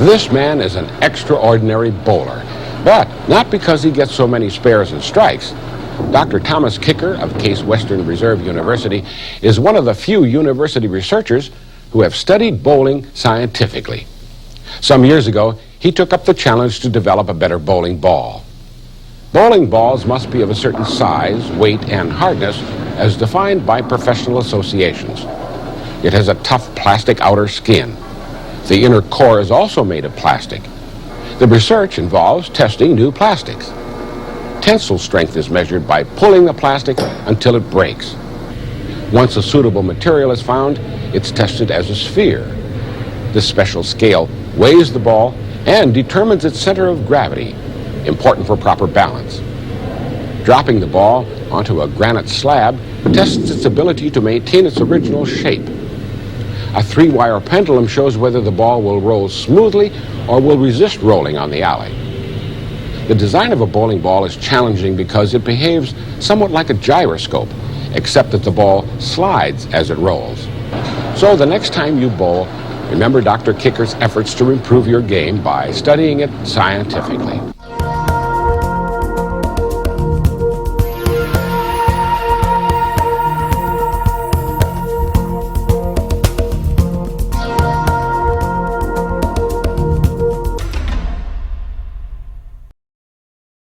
This man is an extraordinary bowler, but not because he gets so many spares and strikes. Dr. Thomas Kicker of Case Western Reserve University is one of the few university researchers who have studied bowling scientifically. Some years ago, he took up the challenge to develop a better bowling ball. Bowling balls must be of a certain size, weight, and hardness as defined by professional associations. It has a tough plastic outer skin. The inner core is also made of plastic. The research involves testing new plastics. Tensile strength is measured by pulling the plastic until it breaks. Once a suitable material is found, it's tested as a sphere. This special scale weighs the ball and determines its center of gravity, important for proper balance. Dropping the ball onto a granite slab tests its ability to maintain its original shape. A 3-wire pendulum shows whether the ball will roll smoothly or will resist rolling on the alley. The design of a bowling ball is challenging because it behaves somewhat like a gyroscope, except that the ball slides as it rolls. So the next time you bowl, remember Dr. Kicker's efforts to improve your game by studying it scientifically.